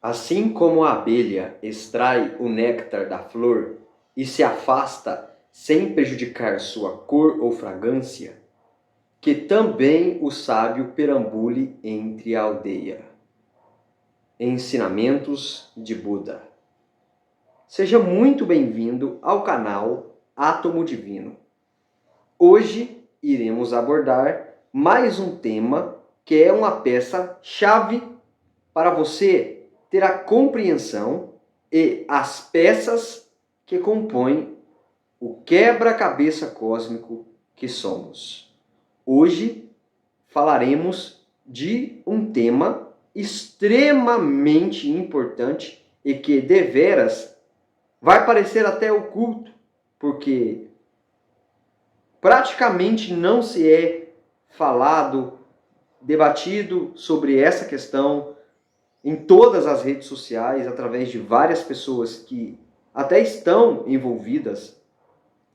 Assim como a abelha extrai o néctar da flor e se afasta sem prejudicar sua cor ou fragrância, que também o sábio perambule entre a aldeia. Ensinamentos de Buda. Seja muito bem-vindo ao canal Átomo Divino. Hoje iremos abordar mais um tema que é uma peça-chave para você ter a compreensão e as peças que compõem o quebra-cabeça cósmico que somos. Hoje falaremos de um tema extremamente importante e que deveras vai parecer até oculto, porque praticamente não se é falado, debatido sobre essa questão em todas as redes sociais, através de várias pessoas que até estão envolvidas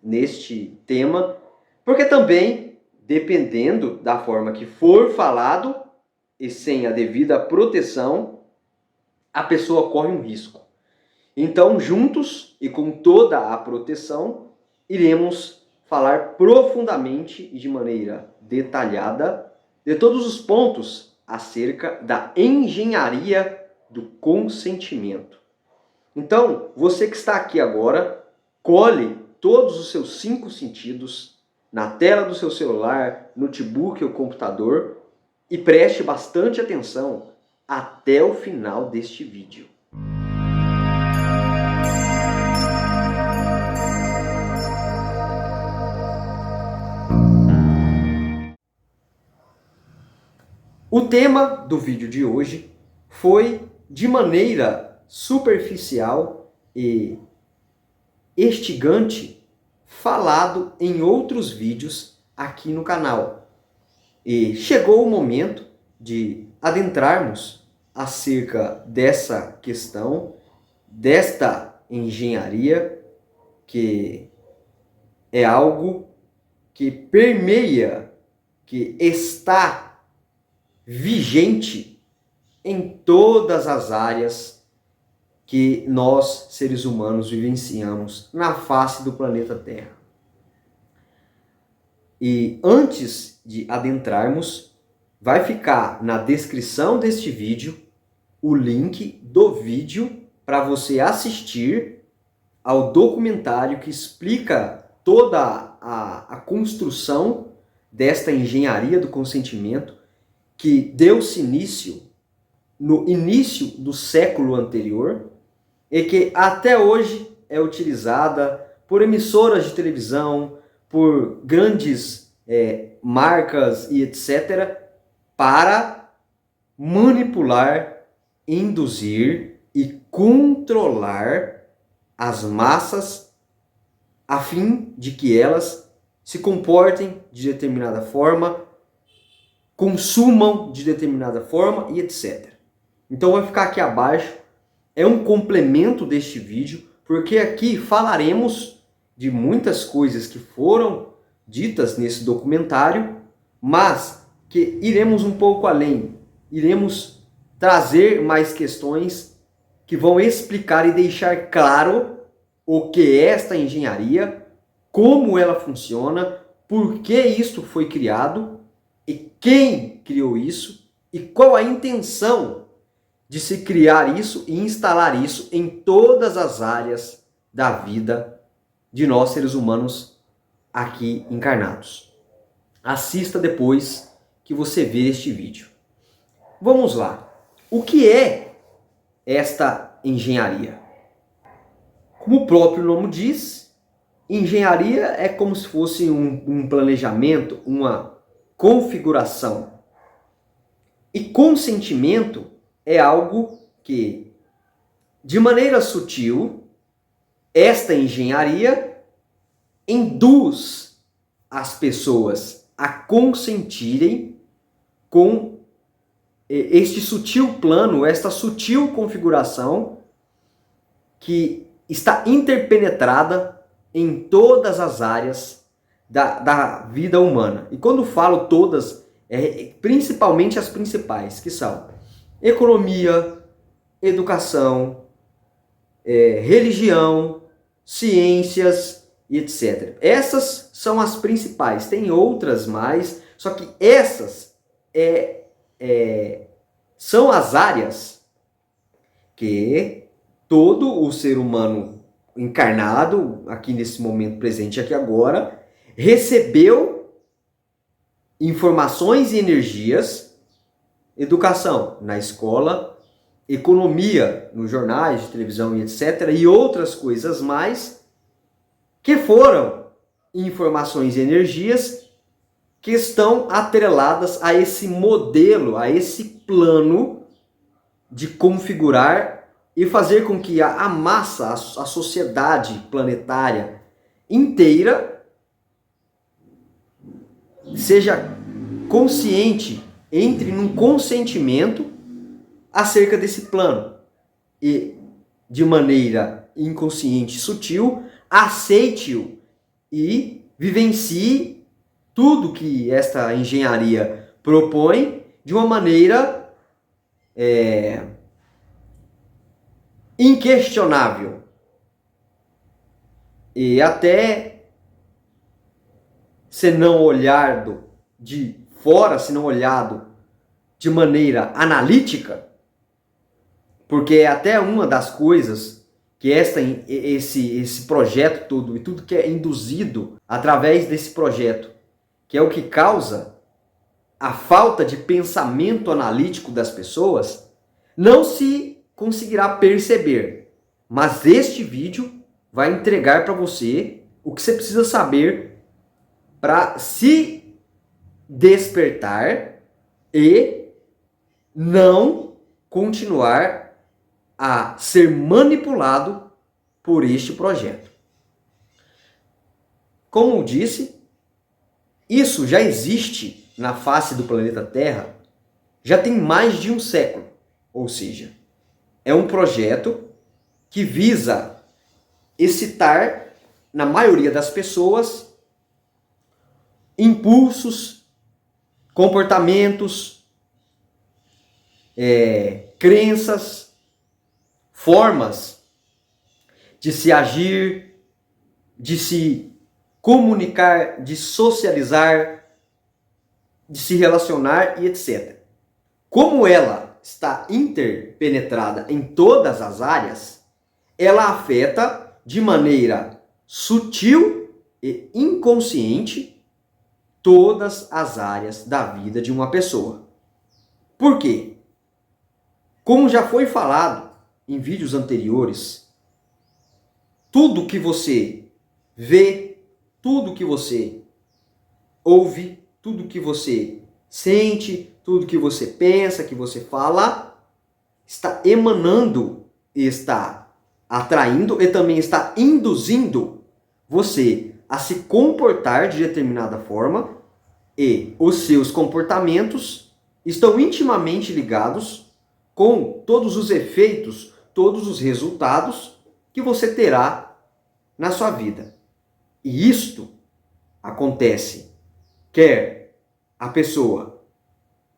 neste tema, porque também, dependendo da forma que for falado e sem a devida proteção, a pessoa corre um risco. Então, juntos e com toda a proteção, iremos falar profundamente e de maneira detalhada de todos os pontos acerca da engenharia do consentimento. Então, você que está aqui agora, colhe todos os seus 5 sentidos na tela do seu celular, notebook ou computador e preste bastante atenção até o final deste vídeo. O tema do vídeo de hoje foi, de maneira superficial e instigante, falado em outros vídeos aqui no canal. E chegou o momento de adentrarmos acerca dessa questão, desta engenharia, que é algo que permeia, que está vigente em todas as áreas que nós, seres humanos, vivenciamos na face do planeta Terra. E antes de adentrarmos, vai ficar na descrição deste vídeo o link do vídeo para você assistir ao documentário que explica toda a construção desta engenharia do consentimento, que deu-se início no início do século anterior e que até hoje é utilizada por emissoras de televisão, por grandes marcas e etc., para manipular, induzir e controlar as massas a fim de que elas se comportem de determinada forma, consumam de determinada forma e etc. Então vai ficar aqui abaixo, é um complemento deste vídeo, porque aqui falaremos de muitas coisas que foram ditas nesse documentário, mas que iremos um pouco além, iremos trazer mais questões que vão explicar e deixar claro o que é esta engenharia, como ela funciona, por que isto foi criado, e quem criou isso e qual a intenção de se criar isso e instalar isso em todas as áreas da vida de nós seres humanos aqui encarnados. Assista depois que você ver este vídeo. Vamos lá. O que é esta engenharia? Como o próprio nome diz, engenharia é como se fosse um planejamento, uma configuração. E consentimento é algo que, de maneira sutil, esta engenharia induz as pessoas a consentirem com este sutil plano, esta sutil configuração que está interpenetrada em todas as áreas da vida humana. E quando falo todas, principalmente as principais, que são economia, educação, religião, ciências e etc. Essas são as principais. Tem outras mais, só que essas são as áreas que todo o ser humano encarnado, aqui nesse momento presente, aqui agora, recebeu informações e energias, educação na escola, economia nos jornais de televisão e etc., e outras coisas mais, que foram informações e energias que estão atreladas a esse modelo, a esse plano de configurar e fazer com que a massa, a sociedade planetária inteira seja consciente, entre num consentimento acerca desse plano e, de maneira inconsciente, sutil, aceite-o e vivencie tudo que esta engenharia propõe de uma maneira inquestionável. E até se não olhado de fora, se não olhado de maneira analítica, porque é até uma das coisas que esse projeto todo e tudo que é induzido através desse projeto, que é o que causa a falta de pensamento analítico das pessoas, não se conseguirá perceber. Mas este vídeo vai entregar para você o que você precisa saber para se despertar e não continuar a ser manipulado por este projeto. Como eu disse, isso já existe na face do planeta Terra já tem mais de um século. Ou seja, é um projeto que visa excitar, na maioria das pessoas, impulsos, comportamentos, crenças, formas de se agir, de se comunicar, de socializar, de se relacionar e etc. Como ela está interpenetrada em todas as áreas, ela afeta de maneira sutil e inconsciente todas as áreas da vida de uma pessoa. Por quê? Como já foi falado em vídeos anteriores, tudo que você vê, tudo que você ouve, tudo que você sente, tudo que você pensa, que você fala, está emanando e está atraindo e também está induzindo você a se comportar de determinada forma, e os seus comportamentos estão intimamente ligados com todos os efeitos, todos os resultados que você terá na sua vida. E isto acontece, quer a pessoa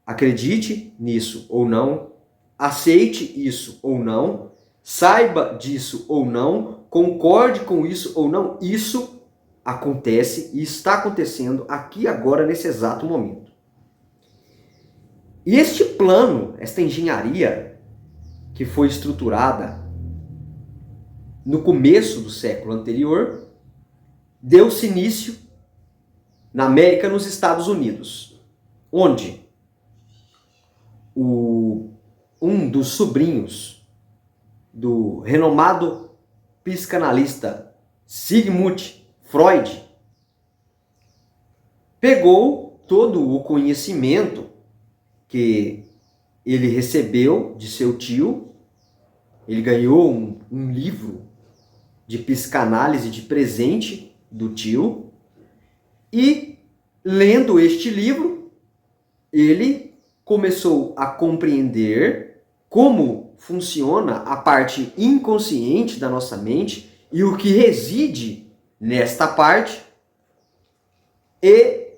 acredite nisso ou não, aceite isso ou não, saiba disso ou não, concorde com isso ou não, isso acontece e está acontecendo aqui agora nesse exato momento. E este plano, esta engenharia que foi estruturada no começo do século anterior, deu-se início na América, nos Estados Unidos, onde um dos sobrinhos do renomado psicanalista Sigmund Freud pegou todo o conhecimento que ele recebeu de seu tio. Ele ganhou um livro de psicanálise de presente do tio, e lendo este livro, ele começou a compreender como funciona a parte inconsciente da nossa mente e o que reside nesta parte, e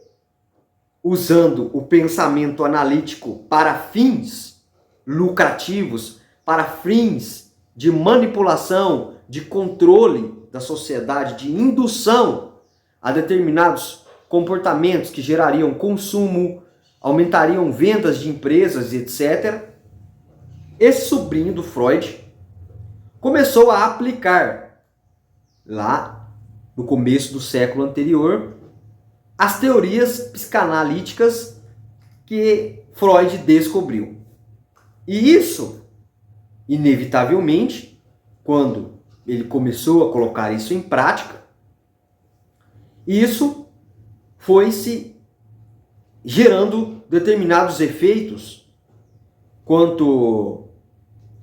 usando o pensamento analítico para fins lucrativos, para fins de manipulação, de controle da sociedade, de indução a determinados comportamentos que gerariam consumo, aumentariam vendas de empresas, etc. Esse sobrinho do Freud começou a aplicar, lá no começo do século anterior, as teorias psicanalíticas que Freud descobriu. E isso, inevitavelmente, quando ele começou a colocar isso em prática, isso foi se gerando determinados efeitos quanto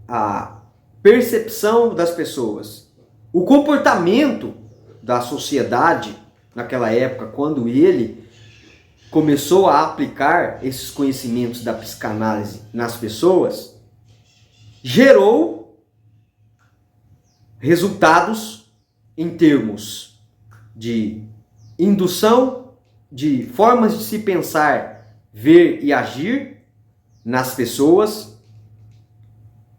à percepção das pessoas, o comportamento da sociedade naquela época, quando ele começou a aplicar esses conhecimentos da psicanálise nas pessoas, gerou resultados em termos de indução de formas de se pensar, ver e agir nas pessoas.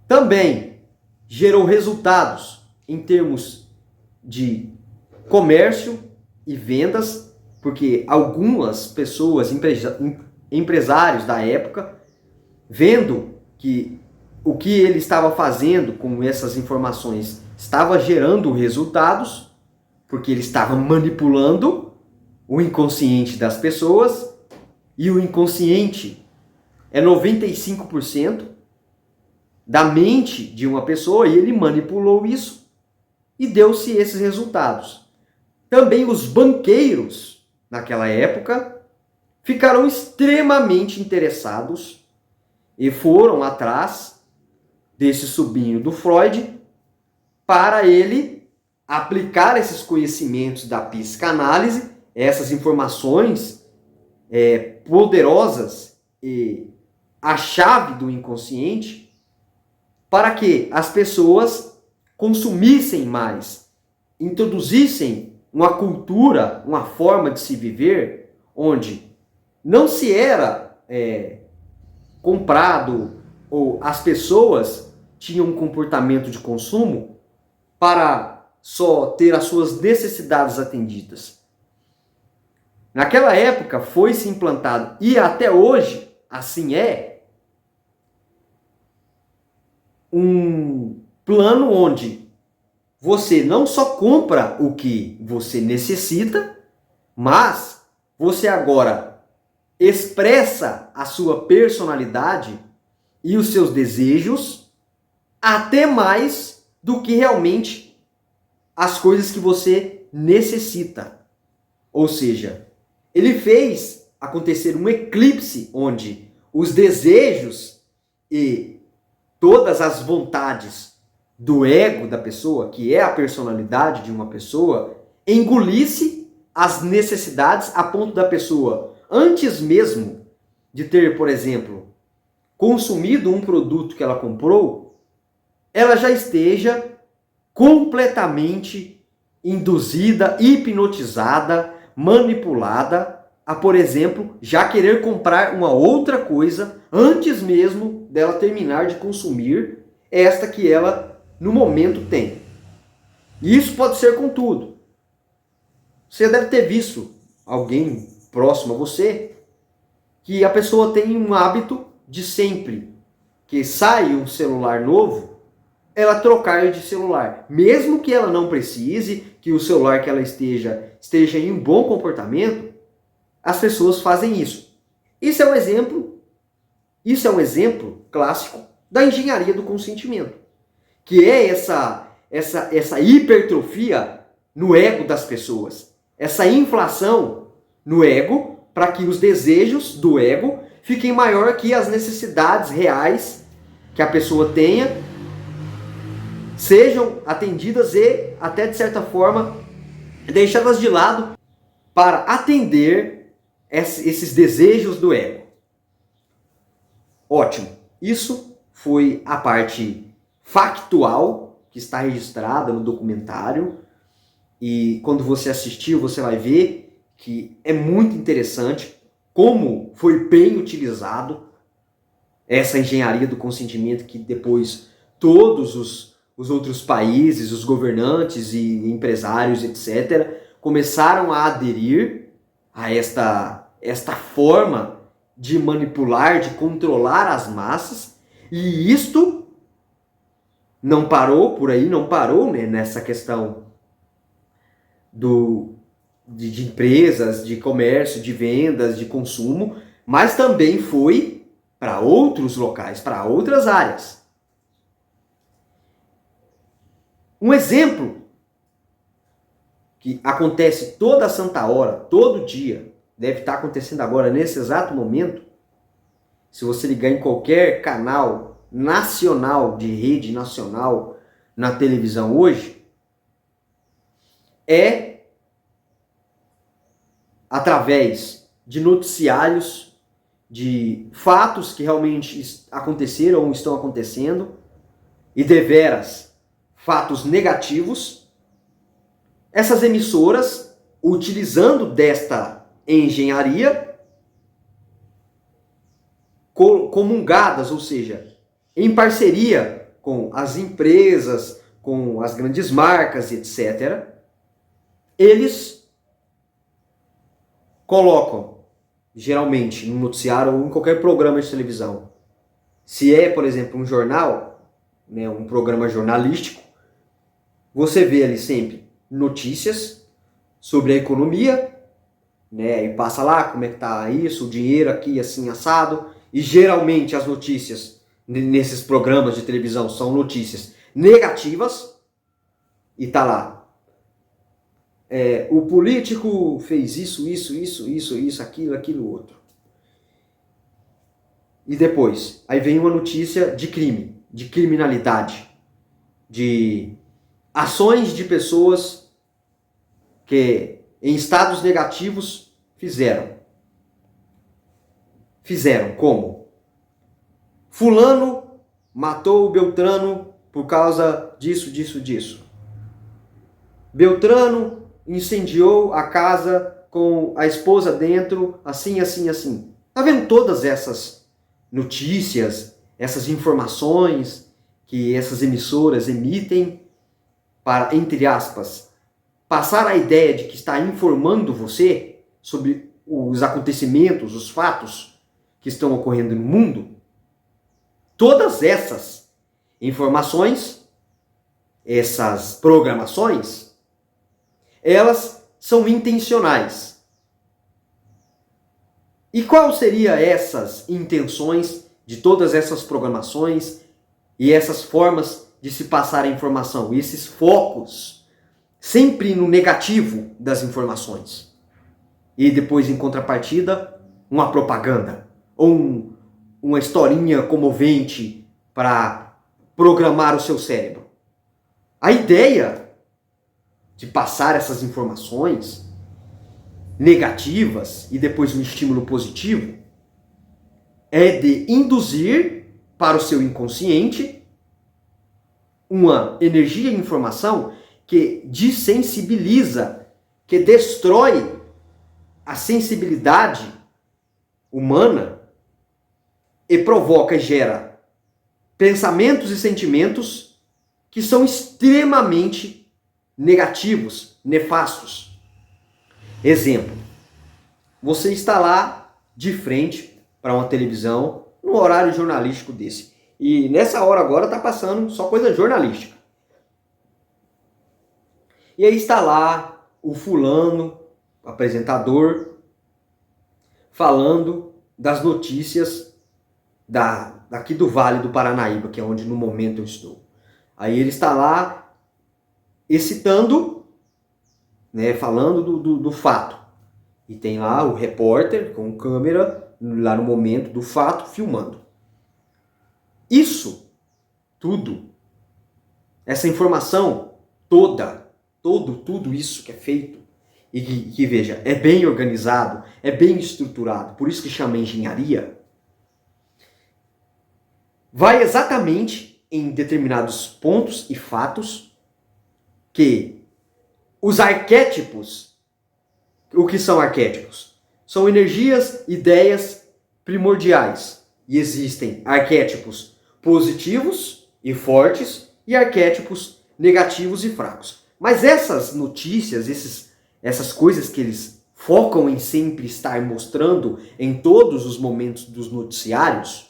Também gerou resultados em termos de comércio e vendas, porque algumas pessoas, empresários da época, vendo que o que ele estava fazendo com essas informações estava gerando resultados, porque ele estava manipulando o inconsciente das pessoas, e o inconsciente é 95% da mente de uma pessoa, e ele manipulou isso e deu-se esses resultados. Também os banqueiros, naquela época, ficaram extremamente interessados e foram atrás desse sobrinho do Freud para ele aplicar esses conhecimentos da psicanálise, essas informações poderosas e a chave do inconsciente, para que as pessoas consumissem mais, introduzissem uma cultura, uma forma de se viver, onde não se era comprado, ou as pessoas tinham um comportamento de consumo para só ter as suas necessidades atendidas. Naquela época foi-se implantado, e até hoje assim é, um plano onde você não só compra o que você necessita, mas você agora expressa a sua personalidade e os seus desejos até mais do que realmente as coisas que você necessita. Ou seja, ele fez acontecer um eclipse onde os desejos e todas as vontades do ego da pessoa, que é a personalidade de uma pessoa, engolisse as necessidades a ponto da pessoa, antes mesmo de ter, por exemplo, consumido um produto que ela comprou, ela já esteja completamente induzida, hipnotizada, manipulada a, por exemplo, já querer comprar uma outra coisa antes mesmo dela terminar de consumir esta que ela no momento tem. E isso pode ser com tudo. Você deve ter visto alguém próximo a você que a pessoa tem um hábito de sempre que sai um celular novo, ela trocar de celular. Mesmo que ela não precise, que o celular que ela esteja em um bom comportamento, as pessoas fazem isso. Isso é um exemplo clássico da engenharia do consentimento, que é essa hipertrofia no ego das pessoas, essa inflação no ego, para que os desejos do ego fiquem maior que as necessidades reais que a pessoa tenha, sejam atendidas e, até de certa forma, deixadas de lado para atender esses desejos do ego. Ótimo. Isso foi a parte factual que está registrada no documentário, e quando você assistir você vai ver que é muito interessante como foi bem utilizado essa engenharia do consentimento, que depois todos os outros países, os governantes e empresários, etc., começaram a aderir a esta forma de manipular, de controlar as massas, e isto não parou por aí, não parou, né, nessa questão de empresas, de comércio, de vendas, de consumo, mas também foi para outros locais, para outras áreas. Um exemplo que acontece toda santa hora, todo dia, deve estar acontecendo agora nesse exato momento, se você ligar em qualquer canal nacional, de rede nacional, na televisão hoje, é através de noticiários, de fatos que realmente aconteceram ou estão acontecendo, e deveras fatos negativos, essas emissoras, utilizando desta engenharia, comungadas, ou seja, em parceria com as empresas, com as grandes marcas, etc., eles colocam, geralmente, no noticiário ou em qualquer programa de televisão, se é, por exemplo, um jornal, né, um programa jornalístico, você vê ali sempre notícias sobre a economia, né, e passa lá como é que tá isso, o dinheiro aqui assim assado, e geralmente as notícias nesses programas de televisão são notícias negativas, e tá lá, o político fez isso, aquilo, outro. E depois, aí vem uma notícia de crime, de criminalidade, de ações de pessoas que em estados negativos fizeram. Fizeram como? Fulano matou o Beltrano por causa disso. Beltrano incendiou a casa com a esposa dentro, assim. Tá vendo todas essas notícias, essas informações que essas emissoras emitem para, entre aspas, passar a ideia de que está informando você sobre os acontecimentos, os fatos que estão ocorrendo no mundo? Todas essas informações, essas programações, elas são intencionais. E qual seria essas intenções de todas essas programações e essas formas de se passar a informação, e esses focos sempre no negativo das informações? E depois, em contrapartida, uma propaganda ou uma historinha comovente para programar o seu cérebro. A ideia de passar essas informações negativas e depois um estímulo positivo é de induzir para o seu inconsciente uma energia de informação que desensibiliza, que destrói a sensibilidade humana e provoca e gera pensamentos e sentimentos que são extremamente negativos, nefastos. Exemplo, você está lá de frente para uma televisão, num horário jornalístico desse, e nessa hora agora está passando só coisa jornalística. E aí está lá o fulano, apresentador, falando das notícias daqui do Vale do Paranaíba, que é onde no momento eu estou. Aí ele está lá excitando, né, falando do fato. E tem lá o repórter com câmera lá no momento do fato filmando. Isso tudo, essa informação toda, tudo isso que é feito, e que veja, é bem organizado, é bem estruturado, por isso que chama engenharia, vai exatamente em determinados pontos e fatos que os arquétipos, o que são arquétipos? São energias, ideias primordiais. E existem arquétipos positivos e fortes e arquétipos negativos e fracos. Mas essas notícias, essas coisas que eles focam em sempre estar mostrando em todos os momentos dos noticiários,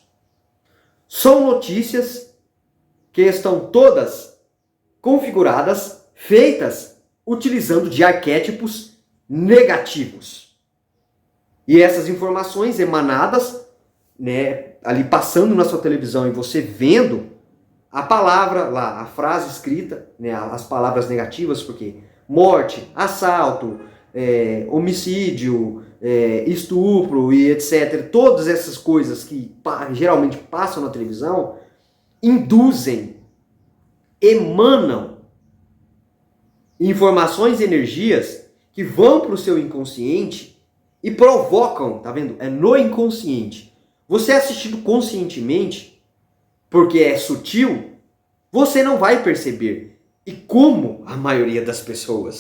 são notícias que estão todas configuradas, feitas utilizando de arquétipos negativos. E essas informações emanadas, né, ali passando na sua televisão e você vendo a palavra lá, a frase escrita, né, as palavras negativas, porque morte, assalto, homicídio, estupro e etc. Todas essas coisas que geralmente passam na televisão induzem, emanam informações e energias que vão para o seu inconsciente e provocam, tá vendo? É no inconsciente. Você assistindo conscientemente, porque é sutil, você não vai perceber. E como a maioria das pessoas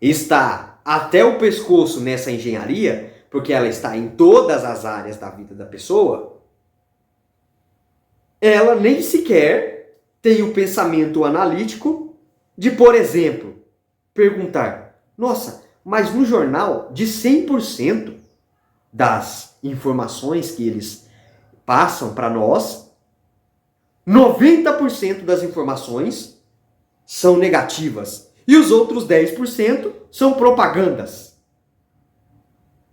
está até o pescoço nessa engenharia, porque ela está em todas as áreas da vida da pessoa, ela nem sequer tem o pensamento analítico de, por exemplo, perguntar: nossa, mas no jornal, de 100% das informações que eles passam para nós, 90% das informações são negativas e os outros 10% são propagandas.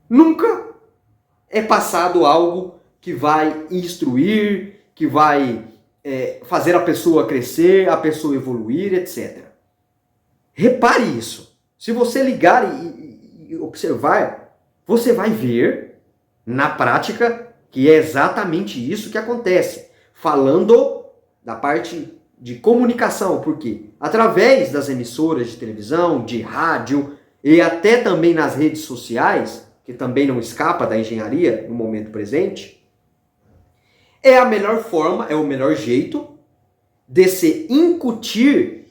Nunca é passado algo que vai instruir, que vai fazer a pessoa crescer, a pessoa evoluir, etc. Repare isso. Se você ligar e observar, você vai ver na prática que é exatamente isso que acontece. Falando da parte de comunicação, porque através das emissoras de televisão, de rádio e até também nas redes sociais, que também não escapa da engenharia no momento presente, é a melhor forma, é o melhor jeito de se incutir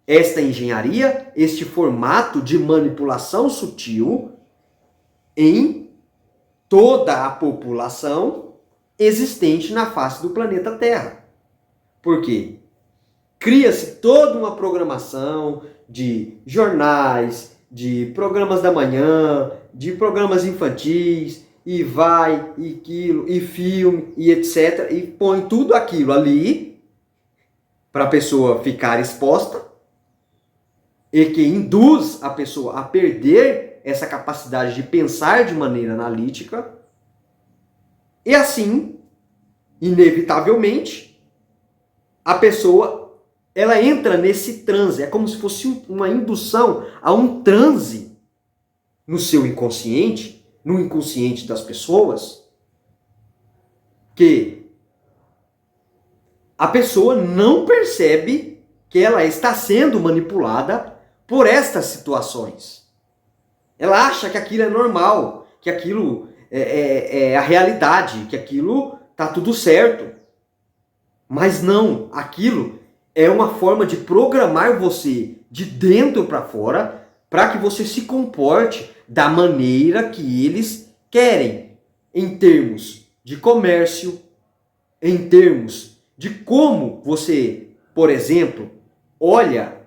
esta engenharia, este formato de manipulação sutil em toda a população existente na face do planeta Terra. Por quê? Cria-se toda uma programação de jornais, de programas da manhã, de programas infantis, e vai, e aquilo, e filme, e etc. E põe tudo aquilo ali para a pessoa ficar exposta e que induz a pessoa a perder essa capacidade de pensar de maneira analítica. E assim, inevitavelmente, a pessoa ela entra nesse transe. É como se fosse uma indução a um transe no seu inconsciente, no inconsciente das pessoas, que a pessoa não percebe que ela está sendo manipulada por estas situações. Ela acha que aquilo é normal, que aquilo é a realidade, que aquilo está tudo certo. Mas não, aquilo é uma forma de programar você de dentro para fora para que você se comporte da maneira que eles querem, em termos de comércio, em termos de como você, por exemplo, olha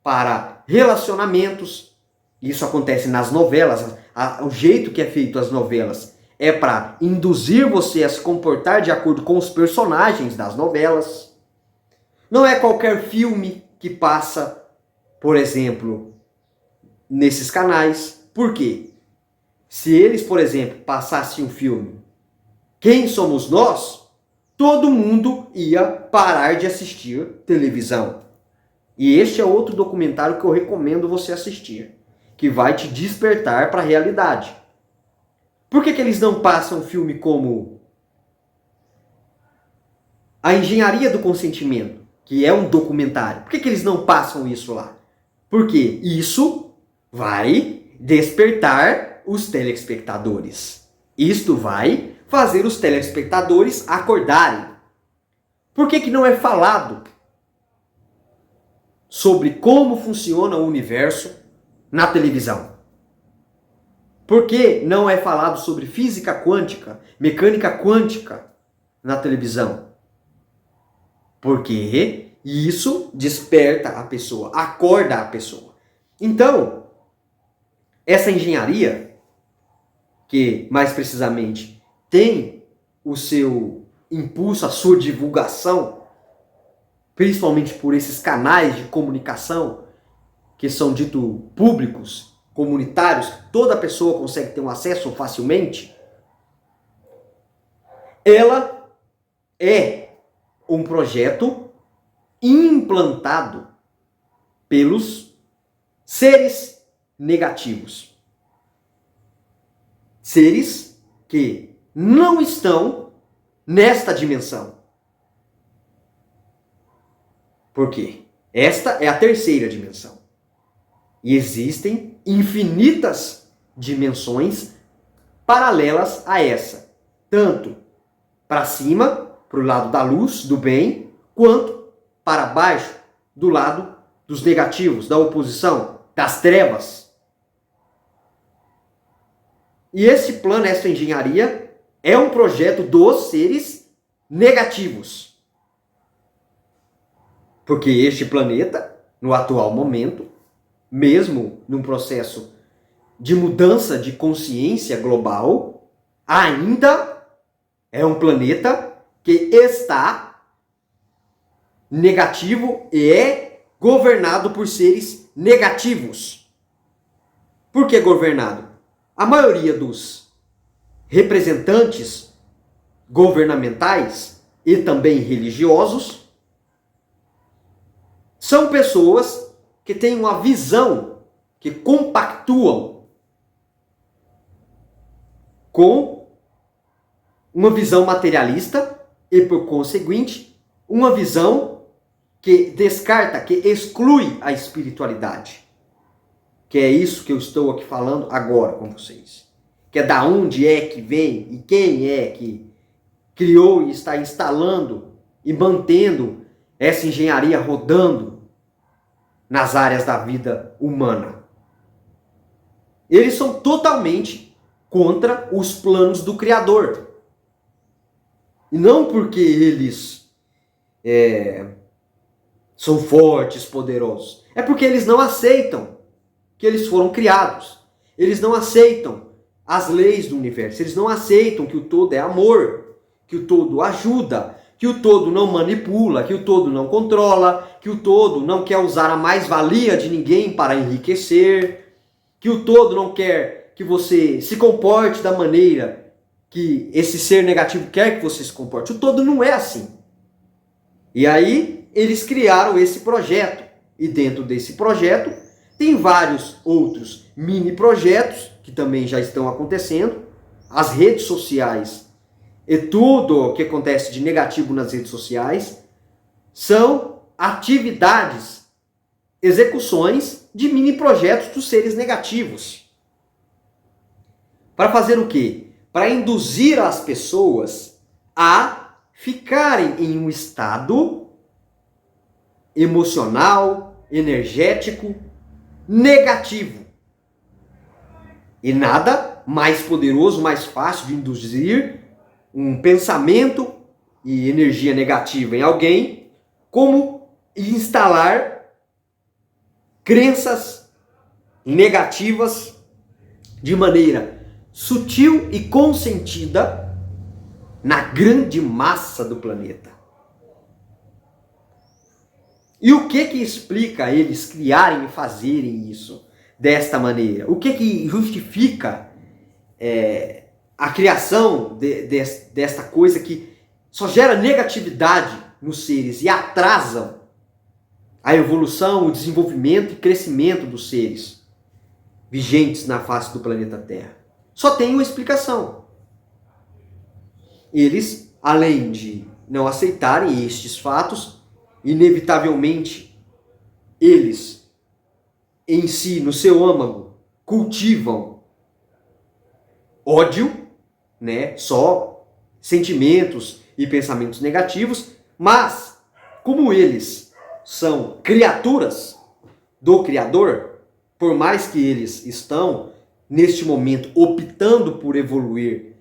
para relacionamentos. Isso acontece nas novelas. O jeito que é feito as novelas é para induzir você a se comportar de acordo com os personagens das novelas. Não é qualquer filme que passa, por exemplo, nesses canais. Por quê? Se eles, por exemplo, passassem um filme Quem Somos Nós, todo mundo ia parar de assistir televisão. E este é outro documentário que eu recomendo você assistir, que vai te despertar para a realidade. Por que eles não passam um filme como A Engenharia do Consentimento, que é um documentário? Por que eles não passam isso lá? Porque isso vai despertar os telespectadores. Isto vai fazer os telespectadores acordarem. Por que não é falado sobre como funciona o universo na televisão? Por que não é falado sobre física quântica, mecânica quântica na televisão? Porque isso desperta a pessoa, acorda a pessoa. Então, essa engenharia, que mais precisamente tem o seu impulso, a sua divulgação, principalmente por esses canais de comunicação que são dito públicos, comunitários, toda pessoa consegue ter um acesso facilmente, ela é um projeto implantado pelos seres negativos. Seres que não estão nesta dimensão. Por quê? Esta é a terceira dimensão. E existem infinitas dimensões paralelas a essa. Tanto para cima, para o lado da luz, do bem, quanto para baixo, do lado dos negativos, da oposição, das trevas. E esse plano, essa engenharia, é um projeto dos seres negativos. Porque este planeta, no atual momento, mesmo num processo de mudança de consciência global, ainda é um planeta que está negativo e é governado por seres negativos. Por que governado? A maioria dos representantes governamentais e também religiosos são pessoas que têm uma visão, que compactuam com uma visão materialista e, por conseguinte, uma visão que descarta, que exclui a espiritualidade. Que é isso que eu estou aqui falando agora com vocês. Que é da onde é que vem e quem é que criou e está instalando e mantendo essa engenharia rodando nas áreas da vida humana. Eles são totalmente contra os planos do Criador. E não porque eles são fortes, poderosos. É porque eles não aceitam que eles foram criados. Eles não aceitam as leis do universo. Eles não aceitam que o todo é amor, que o todo ajuda, que o todo não manipula, que o todo não controla, que o todo não quer usar a mais-valia de ninguém para enriquecer, que o todo não quer que você se comporte da maneira que esse ser negativo quer que você se comporte. O todo não é assim. E aí eles criaram esse projeto. E dentro desse projeto tem vários outros mini projetos que também já estão acontecendo. As redes sociais e tudo o que acontece de negativo nas redes sociais são atividades, execuções de mini projetos dos seres negativos. Para fazer o quê? Para induzir as pessoas a ficarem em um estado emocional, energético, negativo. E nada mais poderoso, mais fácil de induzir um pensamento e energia negativa em alguém, como instalar crenças negativas de maneira sutil e consentida na grande massa do planeta. E o que explica eles criarem e fazerem isso desta maneira? O que justifica a criação desta coisa que só gera negatividade nos seres e atrasam a evolução, o desenvolvimento e crescimento dos seres vigentes na face do planeta Terra? Só tem uma explicação. Eles, além de não aceitarem estes fatos, inevitavelmente eles em si, no seu âmago, cultivam ódio, né? Só sentimentos e pensamentos negativos, mas como eles são criaturas do Criador, por mais que eles estão neste momento optando por evoluir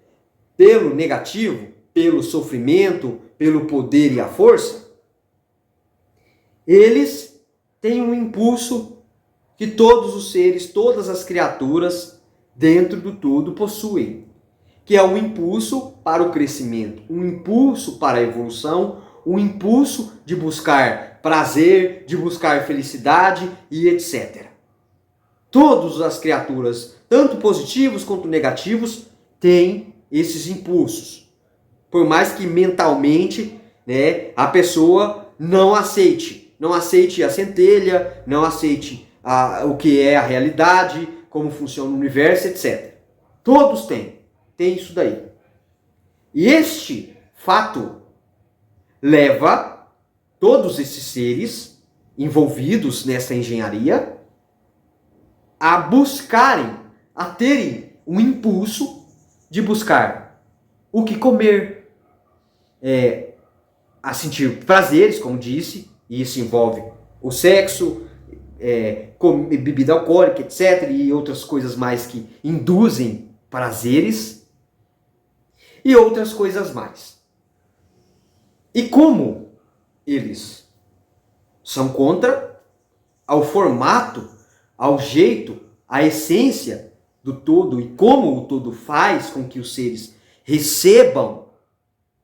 pelo negativo, pelo sofrimento, pelo poder e a força, eles têm um impulso que todos os seres, todas as criaturas dentro do todo possuem, que é um impulso para o crescimento, um impulso para a evolução, um impulso de buscar prazer, de buscar felicidade e etc. Todas as criaturas, tanto positivos quanto negativos, têm esses impulsos. Por mais que mentalmente, né, a pessoa não aceite a centelha, não aceite o que é a realidade, como funciona o universo, etc. Todos têm isso daí. E este fato leva todos esses seres envolvidos nessa engenharia a buscarem, a terem um impulso de buscar o que comer, a sentir prazeres, como disse, e isso envolve o sexo, bebida alcoólica, etc., e outras coisas mais que induzem prazeres, e outras coisas mais. E como eles são contra ao formato, ao jeito, à essência do todo e como o todo faz com que os seres recebam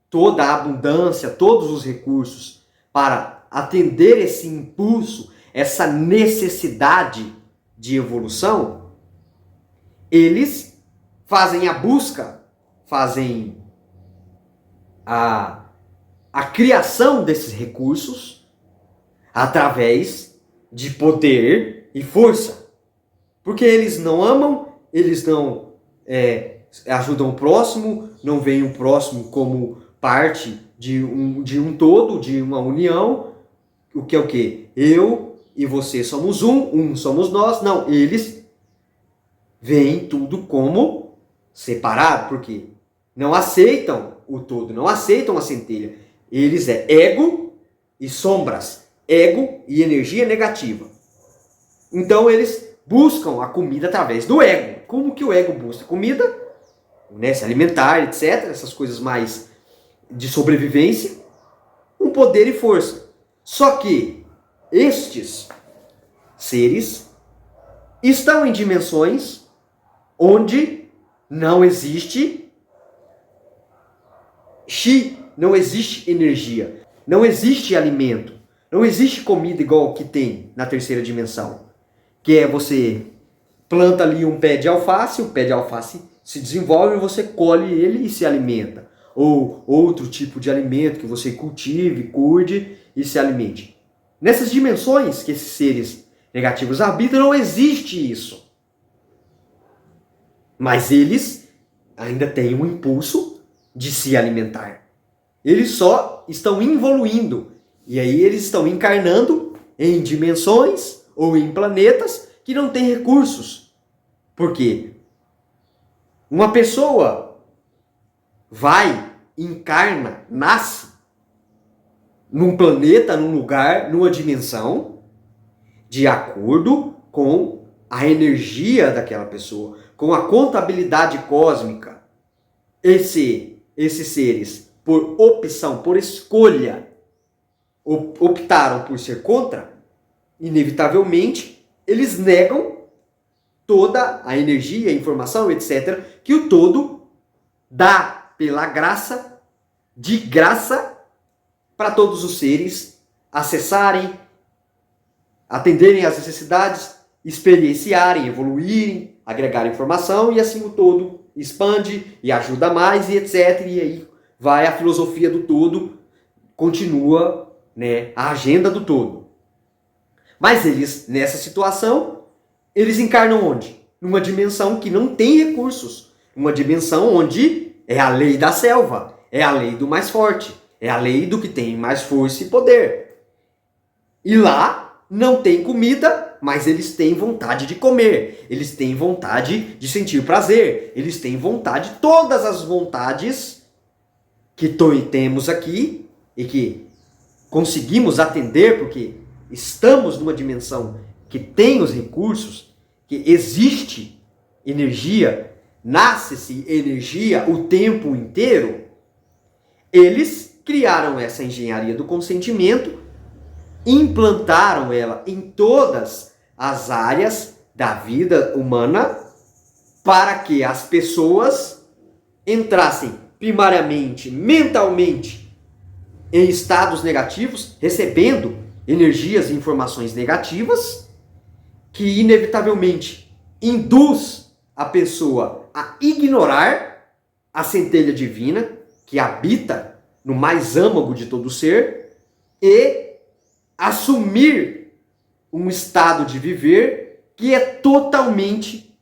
toda a abundância, todos os recursos para atender esse impulso, essa necessidade de evolução, eles fazem a busca, fazem a criação desses recursos através de poder e força. Porque eles não amam, eles não ajudam o próximo, não veem o próximo como parte de um todo, de uma união. O que é o quê? Eu e você somos um somos nós. Não, eles veem tudo como separado, porque não aceitam o todo, não aceitam a centelha. Eles é ego e sombras, ego e energia negativa. Então eles buscam a comida através do ego. Como que o ego busca comida? Né, se alimentar, etc. Essas coisas mais de sobrevivência. Um poder e força. Só que estes seres estão em dimensões onde não existe chi, não existe energia, não existe alimento, não existe comida igual que tem na terceira dimensão. Que é você planta ali um pé de alface, o pé de alface se desenvolve e você colhe ele e se alimenta. Ou outro tipo de alimento que você cultive, cuide e se alimente. Nessas dimensões que esses seres negativos habitam, não existe isso. Mas eles ainda têm um impulso de se alimentar. Eles só estão evoluindo. E aí eles estão encarnando em dimensões ou em planetas que não têm recursos. Por quê? Uma pessoa vai, encarna, nasce num planeta, num lugar, numa dimensão, de acordo com a energia daquela pessoa, com a contabilidade cósmica. Esses seres, por opção, por escolha, optaram por ser contra, inevitavelmente, eles negam toda a energia, a informação, etc., que o todo dá pela graça, de graça, para todos os seres acessarem, atenderem às necessidades, experienciarem, evoluírem, agregar informação e assim o todo expande e ajuda mais e etc. E aí vai a filosofia do todo, continua, né, a agenda do todo. Mas eles, nessa situação, eles encarnam onde? Numa dimensão que não tem recursos. Uma dimensão onde é a lei da selva, é a lei do mais forte, é a lei do que tem mais força e poder. E lá não tem comida, mas eles têm vontade de comer, eles têm vontade de sentir prazer, eles têm vontade, todas as vontades que temos aqui e que conseguimos atender porque estamos numa dimensão que tem os recursos, que existe energia, nasce-se energia o tempo inteiro. Eles criaram essa engenharia do consentimento implantaram ela em todas as áreas da vida humana para que as pessoas entrassem primariamente, mentalmente, em estados negativos, recebendo energias e informações negativas, que inevitavelmente induz a pessoa a ignorar a centelha divina que habita no mais âmago de todo ser e assumir um estado de viver que é totalmente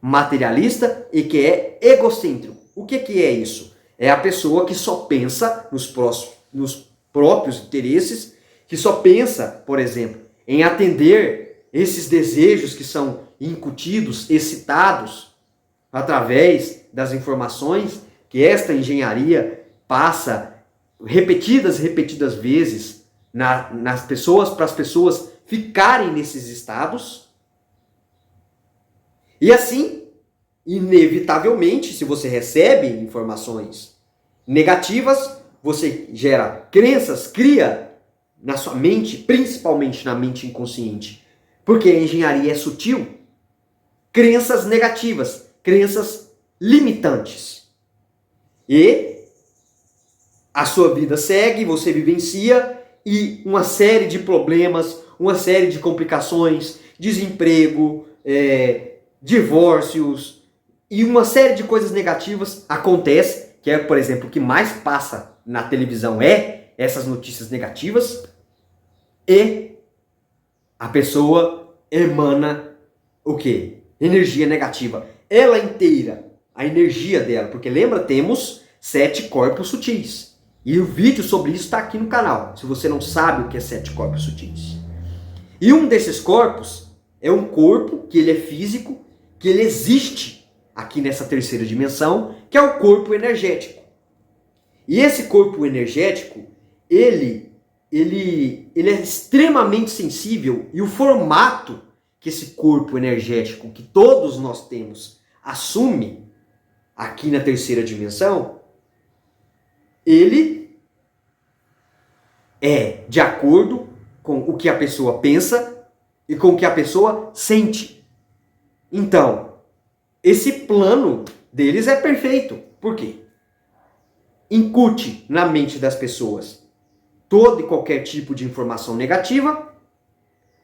materialista e que é egocêntrico. O que é isso? É a pessoa que só pensa nos próprios interesses, que só pensa, por exemplo, em atender esses desejos que são incutidos, excitados, através das informações que esta engenharia passa repetidas vezes nas pessoas, para as pessoas ficarem nesses estados. E assim, inevitavelmente, se você recebe informações negativas, você gera crenças, cria na sua mente, principalmente na mente inconsciente, porque a engenharia é sutil, crenças negativas, crenças limitantes. E a sua vida segue, você vivencia e uma série de problemas, uma série de complicações, desemprego, divórcios e uma série de coisas negativas acontece, que é, por exemplo, o que mais passa na televisão é essas notícias negativas, e a pessoa emana o quê? Energia negativa. Ela inteira, a energia dela, porque lembra, temos 7 corpos sutis. E o vídeo sobre isso está aqui no canal, se você não sabe o que é 7 corpos sutis. E um desses corpos é um corpo que ele é físico, que ele existe aqui nessa terceira dimensão, que é o corpo energético. E esse corpo energético, ele é extremamente sensível, e o formato que esse corpo energético, que todos nós temos, assume aqui na terceira dimensão, ele é de acordo com o que a pessoa pensa e com o que a pessoa sente. Então, esse plano deles é perfeito. Por quê? Incute na mente das pessoas todo e qualquer tipo de informação negativa.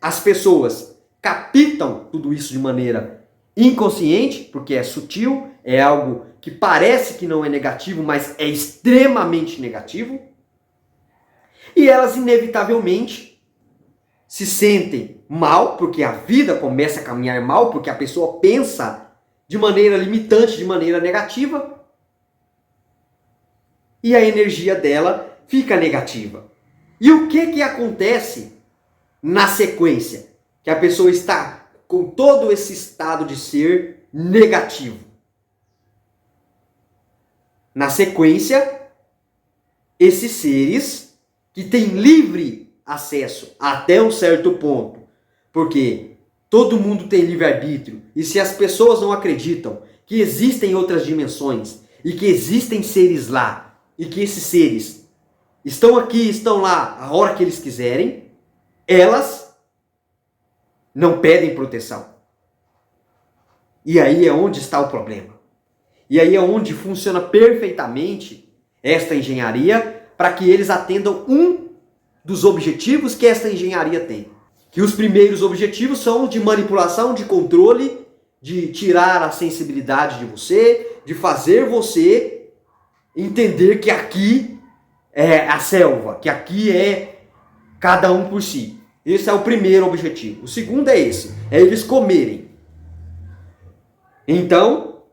As pessoas captam tudo isso de maneira inconsciente, porque é sutil, é algo que parece que não é negativo, mas é extremamente negativo. E elas inevitavelmente se sentem mal, porque a vida começa a caminhar mal, porque a pessoa pensa de maneira limitante, de maneira negativa, e a energia dela fica negativa. E o que acontece na sequência? Que a pessoa está com todo esse estado de ser negativo. Na sequência, esses seres que têm livre acesso até um certo ponto, porque todo mundo tem livre-arbítrio, e se as pessoas não acreditam que existem outras dimensões e que existem seres lá, e que esses seres estão aqui, estão lá a hora que eles quiserem, elas não pedem proteção. E aí é onde está o problema. E aí é onde funciona perfeitamente esta engenharia para que eles atendam um dos objetivos que esta engenharia tem. Que os primeiros objetivos são de manipulação, de controle, de tirar a sensibilidade de você, de fazer você entender que aqui é a selva, que aqui é cada um por si. Esse é o primeiro objetivo. O segundo é esse, é eles comerem. Então,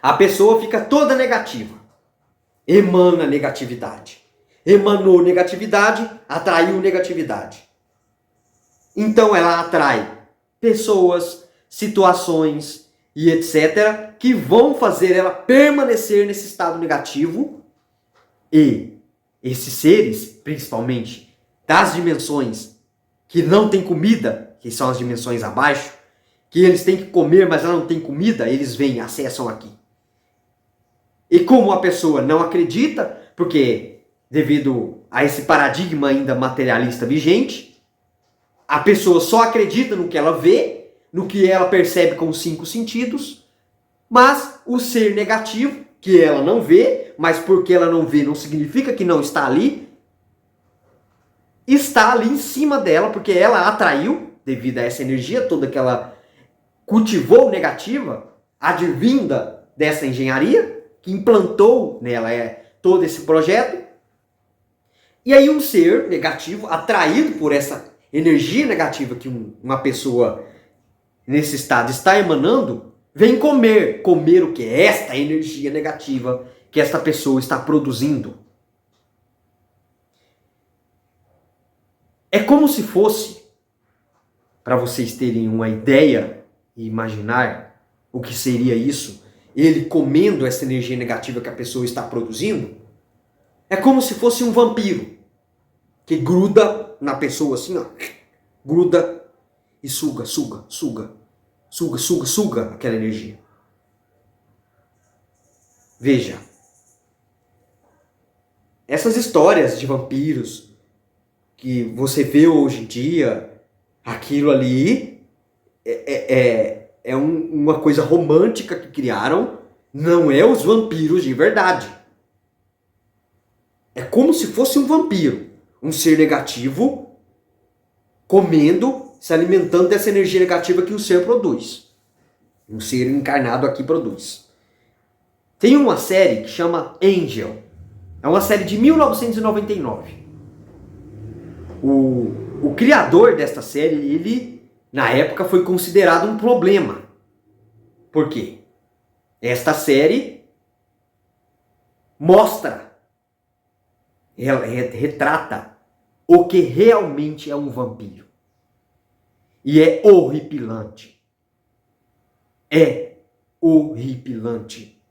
a pessoa fica toda negativa, emana negatividade. Emanou negatividade, atraiu negatividade. Então ela atrai pessoas, situações e etc. que vão fazer ela permanecer nesse estado negativo. E esses seres, principalmente das dimensões que não tem comida, que são as dimensões abaixo, que eles têm que comer, mas ela não tem comida, eles vêm, acessam aqui. E como a pessoa não acredita, porque devido a esse paradigma ainda materialista vigente, a pessoa só acredita no que ela vê, no que ela percebe com os 5 sentidos, mas o ser negativo, que ela não vê, mas porque ela não vê não significa que não está ali em cima dela, porque ela atraiu, devido a essa energia toda que ela cultivou negativa, advinda dessa engenharia, que implantou nela todo esse projeto. E aí um ser negativo, atraído por essa energia negativa que uma pessoa nesse estado está emanando, vem comer o que? Esta energia negativa que esta pessoa está produzindo. É como se fosse, para vocês terem uma ideia e imaginar o que seria isso, ele comendo essa energia negativa que a pessoa está produzindo, é como se fosse um vampiro que gruda na pessoa assim, ó, gruda e suga aquela energia. Veja, essas histórias de vampiros que você vê hoje em dia, aquilo ali é uma coisa romântica que criaram, não é os vampiros de verdade. É como se fosse um vampiro, um ser negativo, comendo, se alimentando dessa energia negativa que o ser produz. Um ser encarnado aqui produz. Tem uma série que chama Angel. É uma série de 1999. O criador desta série, ele, na época, foi considerado um problema. Por quê? Esta série mostra, ela retrata o que realmente é um vampiro. E é horripilante. É horripilante.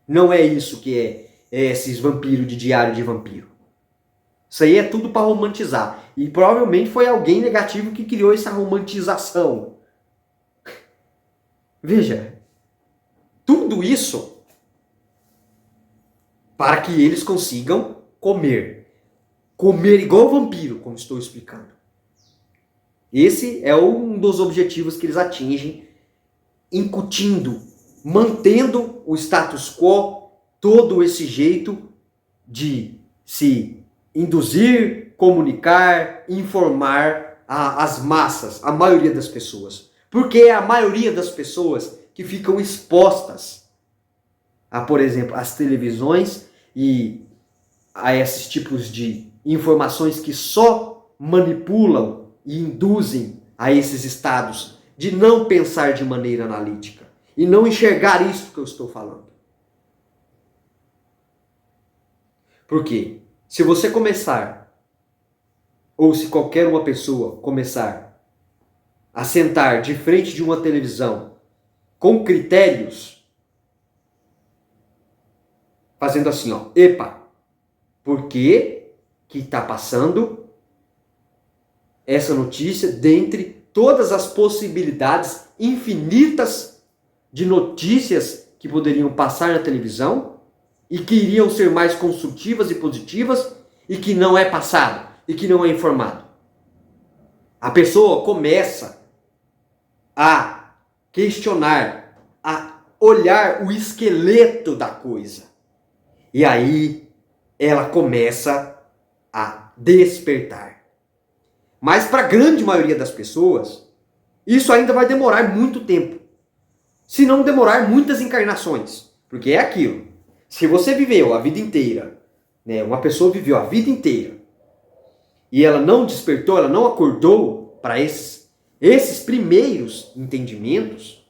Não é isso que é esses vampiros de Diário de Vampiro. Isso aí é tudo para romantizar. E provavelmente foi alguém negativo que criou essa romantização. Veja, tudo isso para que eles consigam comer. Comer igual vampiro, como estou explicando. Esse é um dos objetivos que eles atingem, incutindo, mantendo o status quo, todo esse jeito de se induzir, comunicar, informar as massas, a maioria das pessoas. Porque é a maioria das pessoas que ficam expostas a, por exemplo, as televisões e a esses tipos de informações que só manipulam e induzem a esses estados de não pensar de maneira analítica e não enxergar isso que eu estou falando. Por quê? Se você começar, ou se qualquer uma pessoa começar a sentar de frente de uma televisão com critérios, fazendo assim, ó, epa, por que está passando essa notícia dentre todas as possibilidades infinitas de notícias que poderiam passar na televisão e que iriam ser mais construtivas e positivas e que não é passado e que não é informado. A pessoa começa a questionar, a olhar o esqueleto da coisa. E aí ela começa a despertar. Mas para a grande maioria das pessoas, isso ainda vai demorar muito tempo. Se não demorar muitas encarnações. Porque é aquilo. Se você viveu a vida inteira, né, uma pessoa viveu a vida inteira, e ela não despertou, ela não acordou para esses primeiros entendimentos,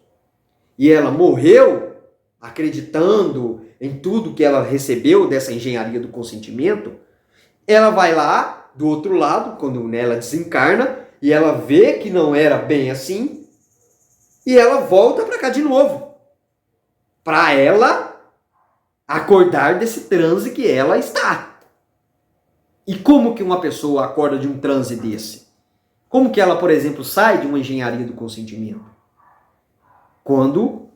e ela morreu acreditando em tudo que ela recebeu dessa engenharia do consentimento, ela vai lá, do outro lado, quando ela desencarna, e ela vê que não era bem assim, e ela volta para cá de novo, para ela acordar desse transe que ela está. E como que uma pessoa acorda de um transe desse? Como que ela, por exemplo, sai de uma engenharia do consentimento? Quando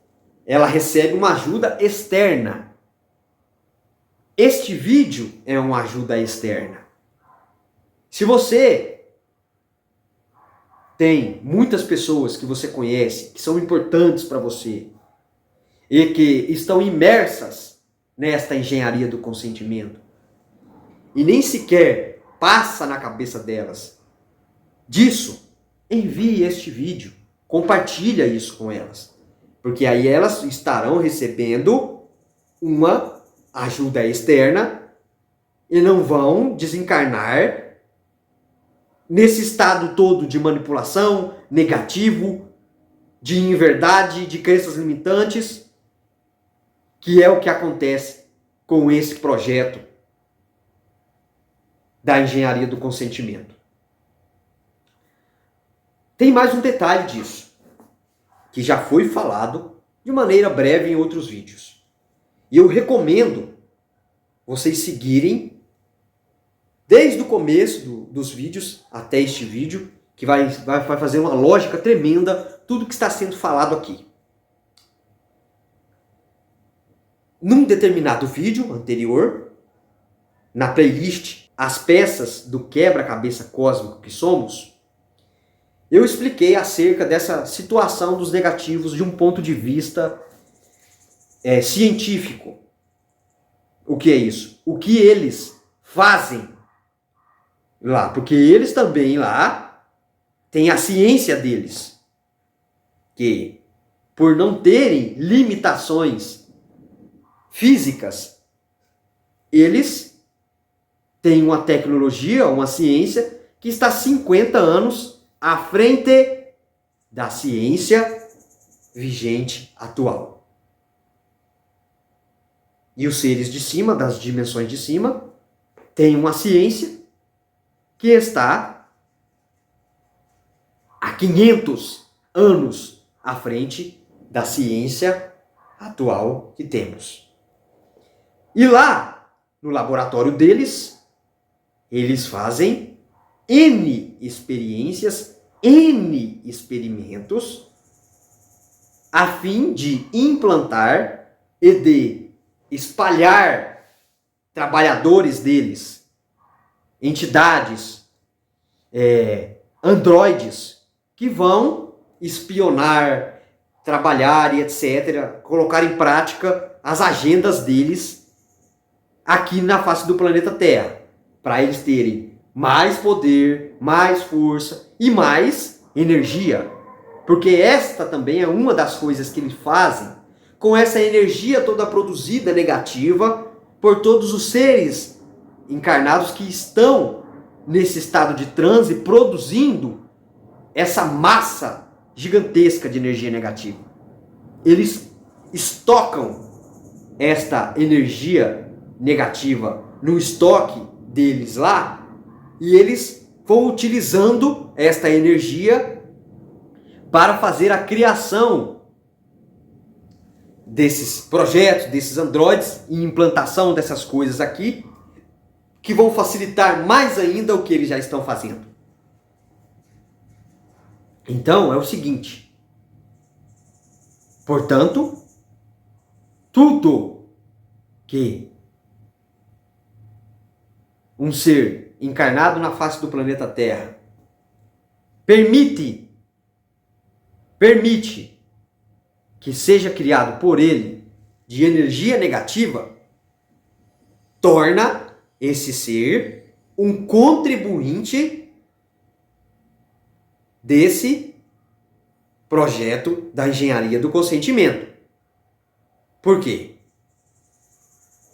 ela recebe uma ajuda externa. Este vídeo é uma ajuda externa. Se você tem muitas pessoas que você conhece, que são importantes para você, e que estão imersas nesta engenharia do consentimento, e nem sequer passa na cabeça delas disso, envie este vídeo, compartilha isso com elas, porque aí elas estarão recebendo uma ajuda externa e não vão desencarnar nesse estado todo de manipulação, negativo, de inverdade, de crenças limitantes, que é o que acontece com esse projeto da engenharia do consentimento. Tem mais um detalhe disso, que já foi falado de maneira breve em outros vídeos. E eu recomendo vocês seguirem desde o começo dos vídeos até este vídeo, que vai fazer uma lógica tremenda tudo que está sendo falado aqui. Num determinado vídeo anterior, na playlist As Peças do Quebra-Cabeça Cósmico que Somos, eu expliquei acerca dessa situação dos negativos de um ponto de vista científico. O que é isso? O que eles fazem lá, porque eles também lá têm a ciência deles, que por não terem limitações físicas, eles têm uma tecnologia, uma ciência que está 50 anos à frente da ciência vigente atual. E os seres de cima, das dimensões de cima, têm uma ciência que está há 500 anos à frente da ciência atual que temos. E lá, no laboratório deles, eles fazem N experiências, N experimentos, a fim de implantar e de espalhar trabalhadores deles, entidades, androides, que vão espionar, trabalhar e etc., colocar em prática as agendas deles aqui na face do planeta Terra, para eles terem mais poder, mais força e mais energia. Porque esta também é uma das coisas que eles fazem com essa energia toda produzida negativa por todos os seres encarnados que estão nesse estado de transe produzindo essa massa gigantesca de energia negativa. Eles estocam esta energia negativa no estoque deles lá e eles vão utilizando esta energia para fazer a criação desses projetos, desses androides e implantação dessas coisas aqui que vão facilitar mais ainda o que eles já estão fazendo. Então é o seguinte, portanto, tudo que um ser encarnado na face do planeta Terra permite que seja criado por ele de energia negativa, torna esse ser um contribuinte desse projeto da engenharia do consentimento. Por quê?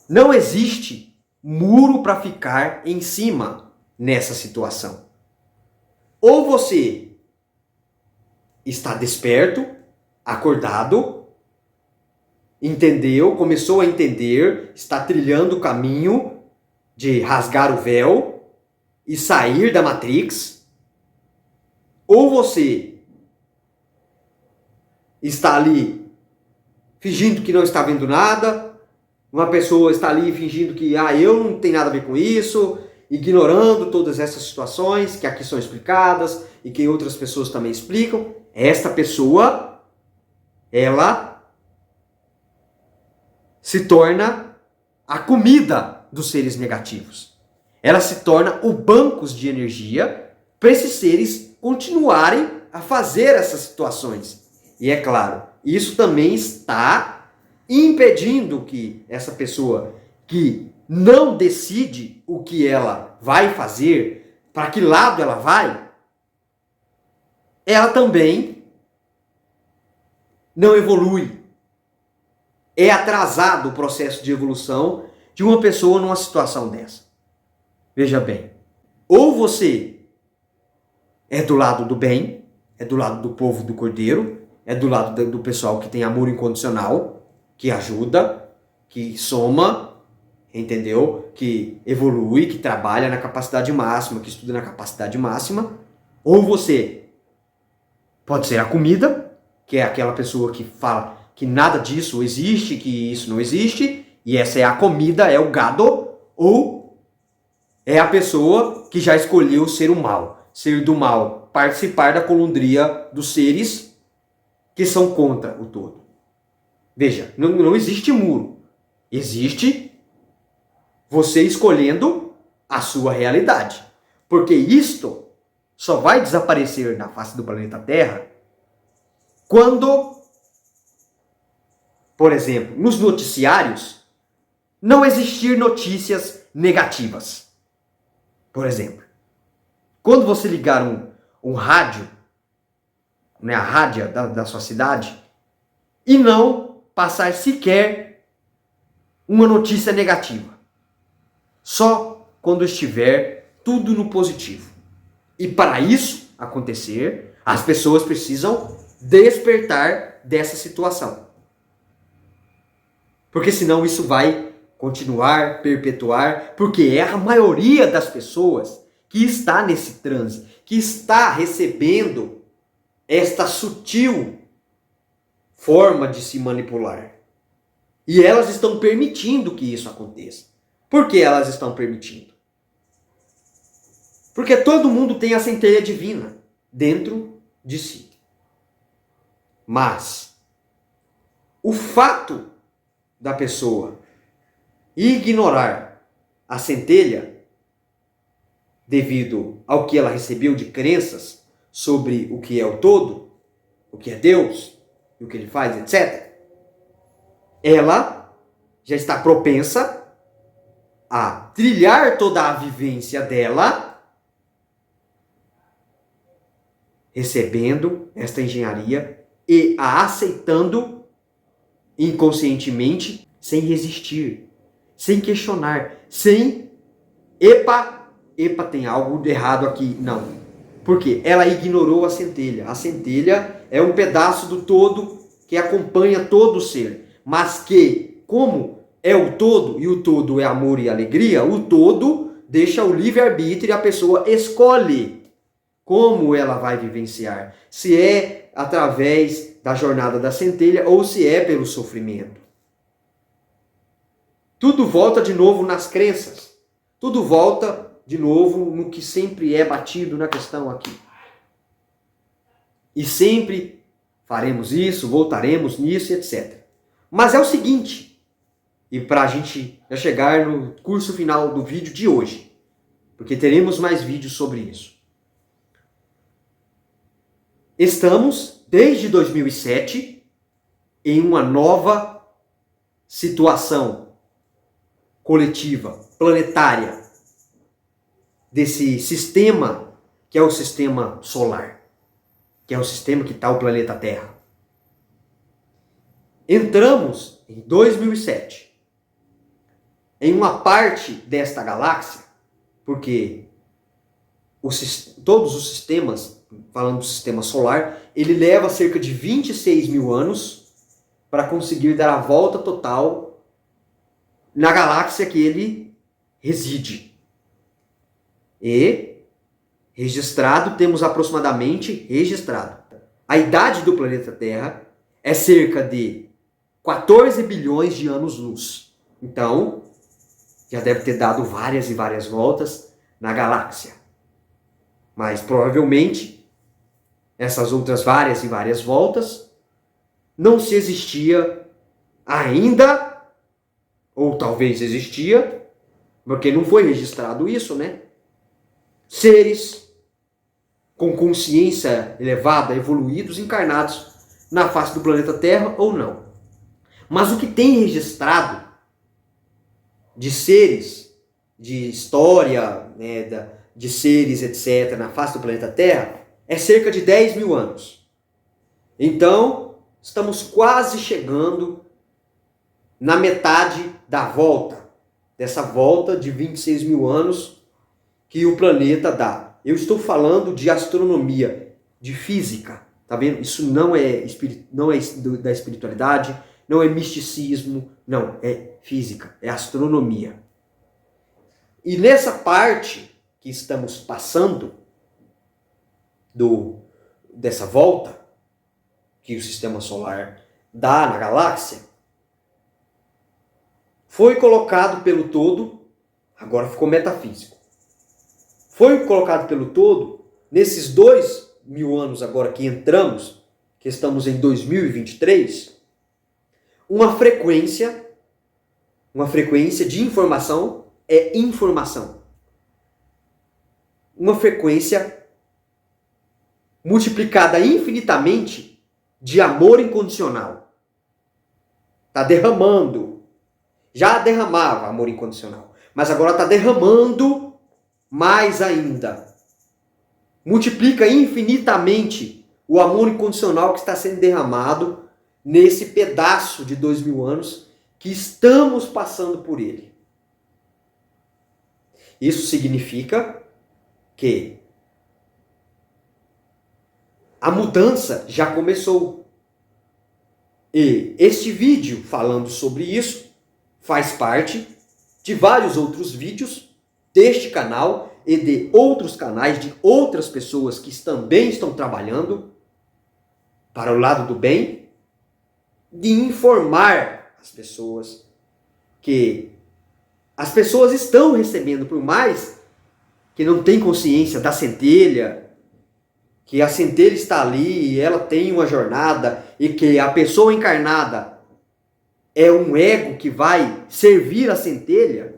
Não existe muro para ficar em cima nessa situação. Ou você está desperto, acordado, entendeu, começou a entender, está trilhando o caminho de rasgar o véu e sair da Matrix, ou você está ali fingindo que não está vendo nada, uma pessoa está ali fingindo que eu não tenho nada a ver com isso, ignorando todas essas situações que aqui são explicadas e que outras pessoas também explicam. Esta pessoa, ela se torna a comida dos seres negativos. ela se torna o banco de energia para esses seres continuarem a fazer essas situações. E é claro, isso também está impedindo que essa pessoa que não decide o que ela vai fazer, para que lado ela vai, ela também não evolui. É atrasado o processo de evolução de uma pessoa numa situação dessa. Veja bem, ou você é do lado do bem, é do lado do povo do Cordeiro, é do lado do pessoal que tem amor incondicional, que ajuda, que soma, entendeu? Que evolui, que trabalha na capacidade máxima, que estuda na capacidade máxima. Ou você pode ser a comida, que é aquela pessoa que fala que nada disso existe, que isso não existe, e essa é a comida, é o gado, ou é a pessoa que já escolheu ser o mal, ser do mal, participar da colundria dos seres que são contra o todo. Veja, não existe muro. Existe você escolhendo a sua realidade. Porque isto só vai desaparecer na face do planeta Terra quando, por exemplo, nos noticiários, não existir notícias negativas. Por exemplo, quando você ligar um rádio, né, a rádio da sua cidade, e não passar sequer uma notícia negativa. Só quando estiver tudo no positivo. E para isso acontecer, as pessoas precisam despertar dessa situação. Porque senão isso vai continuar, perpetuar, porque é a maioria das pessoas que está nesse transe, que está recebendo esta sutil forma de se manipular. E elas estão permitindo que isso aconteça. Por que elas estão permitindo? Porque todo mundo tem a centelha divina dentro de si. Mas o fato da pessoa ignorar a centelha devido ao que ela recebeu de crenças sobre o que é o todo, o que é Deus, o que ele faz, etc., ela já está propensa a trilhar toda a vivência dela recebendo esta engenharia e a aceitando inconscientemente, sem resistir, sem questionar, sem epa, tem algo de errado aqui. Não. Por quê? Ela ignorou a centelha. A centelha é um pedaço do todo que acompanha todo o ser. Mas que, como é o todo, e o todo é amor e alegria, o todo deixa o livre-arbítrio e a pessoa escolhe como ela vai vivenciar. Se é através da jornada da centelha ou se é pelo sofrimento. Tudo volta de novo nas crenças. Tudo volta de novo no que sempre é batido na questão aqui. E sempre faremos isso, voltaremos nisso, etc. Mas é o seguinte, e para a gente já chegar no curso final do vídeo de hoje, porque teremos mais vídeos sobre isso. Estamos, desde 2007, em uma nova situação coletiva, planetária, desse sistema que é o sistema solar, que é o sistema que está o planeta Terra. Entramos em 2007 em uma parte desta galáxia, porque todos os sistemas, falando do sistema solar, ele leva cerca de 26 mil anos para conseguir dar a volta total na galáxia que ele reside. E temos aproximadamente registrado. A idade do planeta Terra é cerca de 14 bilhões de anos-luz. Então, já deve ter dado várias e várias voltas na galáxia. Mas provavelmente, essas outras várias e várias voltas, não se existia ainda, ou talvez existia, Porque não foi registrado isso, né? Seres com consciência elevada, evoluídos, encarnados na face do planeta Terra ou não. Mas o que tem registrado de seres, de história, né, de seres, etc., na face do planeta Terra, é cerca de 10 mil anos. Então, estamos quase chegando na metade da volta, dessa volta de 26 mil anos que o planeta dá. Eu estou falando de astronomia, de física, tá vendo? Isso não é da espiritualidade, não é misticismo, não, é física, é astronomia. E nessa parte que estamos passando dessa volta que o sistema solar dá na galáxia, foi colocado pelo todo, agora ficou metafísico, foi colocado pelo todo, nesses 2 mil anos agora que entramos, que estamos em 2023, uma frequência de informação é informação. Uma frequência multiplicada infinitamente de amor incondicional. Está derramando. Já derramava amor incondicional, mas agora está derramando mais ainda. Multiplica infinitamente o amor incondicional que está sendo derramado nesse pedaço de 2 mil anos que estamos passando por ele. Isso significa que a mudança já começou. E este vídeo falando sobre isso faz parte de vários outros vídeos deste canal e de outros canais de outras pessoas que também estão trabalhando para o lado do bem, de informar as pessoas que as pessoas estão recebendo, por mais que não tem consciência da centelha, que a centelha está ali e ela tem uma jornada e que a pessoa encarnada é um ego que vai servir a centelha,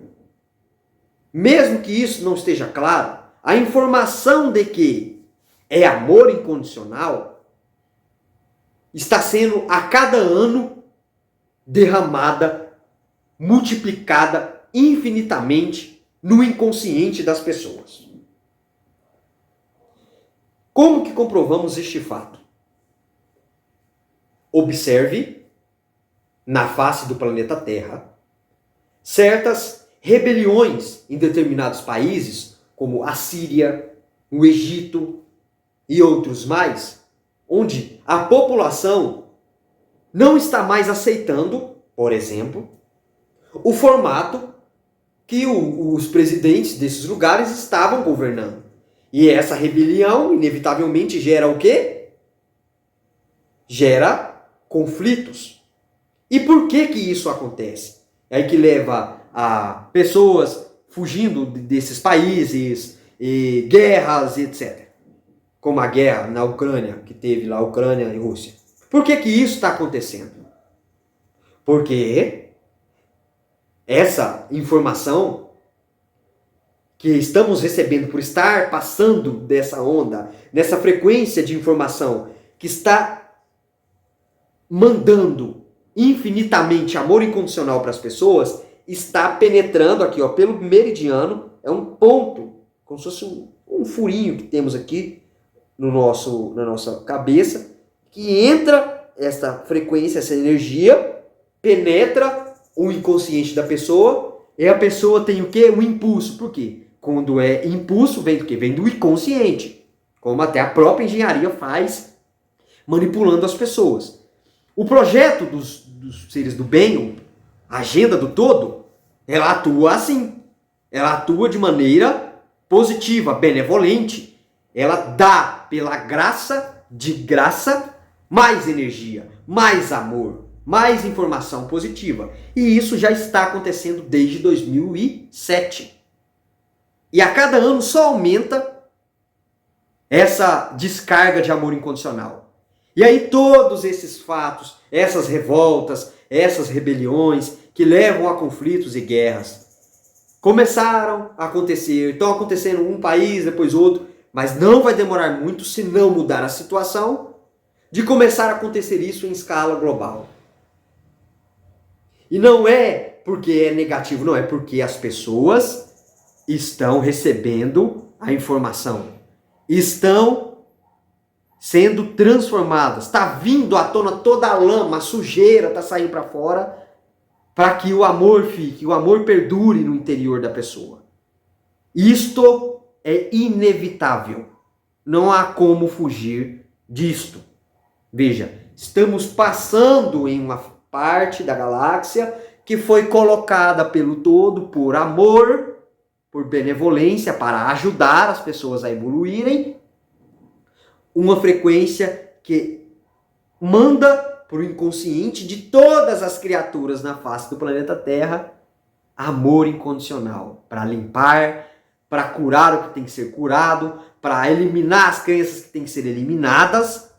mesmo que isso não esteja claro, a informação de que é amor incondicional está sendo a cada ano derramada, multiplicada infinitamente no inconsciente das pessoas. Como que comprovamos este fato? Observe na face do planeta Terra certas rebeliões em determinados países, como a Síria, o Egito e outros mais, onde a população não está mais aceitando, por exemplo, o formato que os presidentes desses lugares estavam governando. E essa rebelião, inevitavelmente, gera o quê? Gera conflitos. E por que isso acontece? É aí que leva a pessoas fugindo desses países, e guerras, etc. Como a guerra na Ucrânia, que teve lá Ucrânia e Rússia. Por que isso está acontecendo? Porque essa informação que estamos recebendo por estar passando dessa onda, nessa frequência de informação que está mandando infinitamente amor incondicional para as pessoas, está penetrando aqui, ó, pelo meridiano, é um ponto, como se fosse um furinho que temos aqui na nossa cabeça, que entra essa frequência, essa energia, penetra o inconsciente da pessoa, e a pessoa tem o quê? Um impulso. Por quê? Quando é impulso, vem do quê? Vem do inconsciente. Como até a própria engenharia faz, manipulando as pessoas. O projeto dos seres do bem, a agenda do todo, ela atua assim. Ela atua de maneira positiva, benevolente. Ela dá pela graça, de graça, mais energia, mais amor, mais informação positiva. E isso já está acontecendo desde 2007. E a cada ano só aumenta essa descarga de amor incondicional. E aí todos esses fatos, essas revoltas, essas rebeliões que levam a conflitos e guerras, começaram a acontecer, estão acontecendo um país, depois outro, mas não vai demorar muito se não mudar a situação de começar a acontecer isso em escala global. E não é porque é negativo, não, é porque as pessoas estão recebendo a informação, estão sendo transformadas, está vindo à tona toda a lama, a sujeira está saindo para fora, para que o amor fique, o amor perdure no interior da pessoa. Isto é inevitável, não há como fugir disto. Veja, estamos passando em uma parte da galáxia que foi colocada pelo todo por amor, por benevolência, para ajudar as pessoas a evoluírem, uma frequência que manda para o inconsciente de todas as criaturas na face do planeta Terra amor incondicional, para limpar, para curar o que tem que ser curado, para eliminar as crenças que têm que ser eliminadas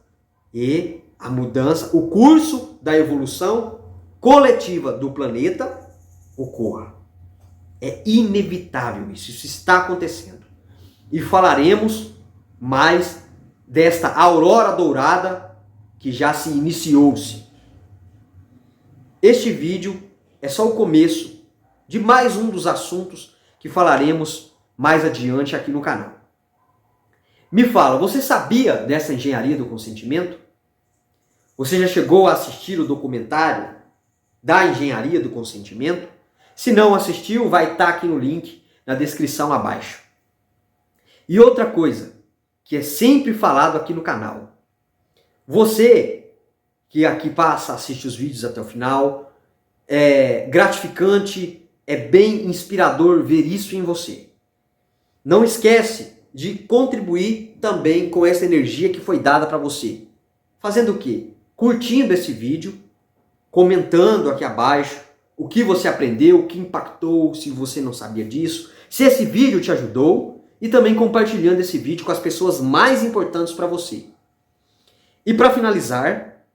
e a mudança, o curso da evolução coletiva do planeta ocorra. É inevitável isso, isso está acontecendo. E falaremos mais desta aurora dourada que já se iniciou-se. Este vídeo é só o começo de mais um dos assuntos que falaremos mais adiante aqui no canal. Me fala, você sabia dessa engenharia do consentimento? Você já chegou a assistir o documentário da engenharia do consentimento? Se não assistiu, vai estar aqui no link na descrição abaixo. E outra coisa que é sempre falado aqui no canal. Você que aqui passa, assiste os vídeos até o final, é gratificante, é bem inspirador ver isso em você. Não esquece de contribuir também com essa energia que foi dada para você. Fazendo o quê? Curtindo esse vídeo, comentando aqui abaixo o que você aprendeu, o que impactou, se você não sabia disso, se esse vídeo te ajudou e também compartilhando esse vídeo com as pessoas mais importantes para você. E para finalizar,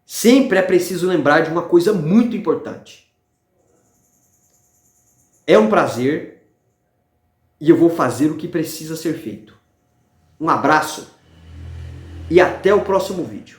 sempre é preciso lembrar de uma coisa muito importante. É um prazer e eu vou fazer o que precisa ser feito. Um abraço e até o próximo vídeo.